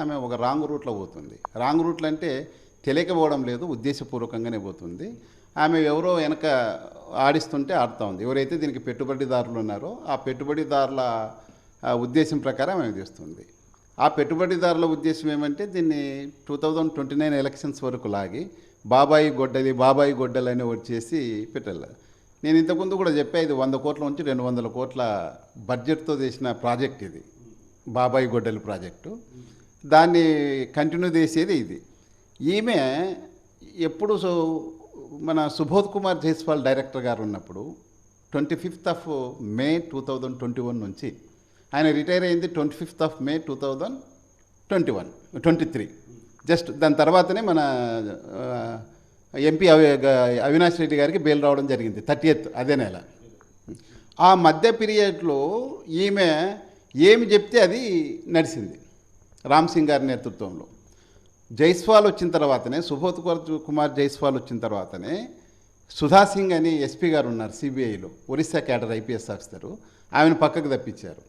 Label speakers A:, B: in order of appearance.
A: ఆమె ఒక రాంగ్ రూట్లో పోతుంది. రాంగ్ రూట్లో అంటే తెలియకపోవడం లేదు, ఉద్దేశపూర్వకంగానే పోతుంది. ఆమె ఎవరో వెనక ఆడిస్తుంటే ఆడుతూ ఉంది. ఎవరైతే దీనికి పెట్టుబడిదారులు ఉన్నారో ఆ పెట్టుబడిదారుల ఉద్దేశం ప్రకారం ఆమె చేస్తుంది. ఆ పెట్టుబడిదారుల ఉద్దేశం ఏమంటే దీన్ని 2029 ఎలక్షన్స్ వరకు లాగి బాబాయి గొడ్డలని వచ్చేసి పెట్టాలి. నేను ఇంతకుముందు కూడా చెప్పా, ఇది 100 కోట్ల నుంచి 200 కోట్ల బడ్జెట్తో చేసిన ప్రాజెక్ట్ ఇది, బాబాయి గొడ్డలి ప్రాజెక్టు. దాన్ని కంటిన్యూ చేసేది ఇది. ఈమె ఎప్పుడు మన సుబోధ్ కుమార్ జైస్వాల్ డైరెక్టర్ గారు ఉన్నప్పుడు 25th May 2021 నుంచి, ఆయన రిటైర్ అయింది 25th May 2023. జస్ట్ దాని తర్వాతనే మన ఎంపీ అవినాష్ రెడ్డి గారికి బెయిల్ రావడం జరిగింది 30th అదే నెల. ఆ మధ్య పీరియడ్లో ఈమె ఏమి చెప్తే అది నడిచింది. రామ్ సింగ్ గారి నేతృత్వంలో జైస్వాల్ వచ్చిన తర్వాతనే, సుబోధ్ కుమార్ జైస్వాల్ వచ్చిన తర్వాతనే సుధా సింగ్ అని ఎస్పీ గారు ఉన్నారు సిబిఐలో, ఒరిస్సా క్యాడర్ ఐపీఎస్ ఆఫీసరు, ఆమెను పక్కకు తప్పించారు.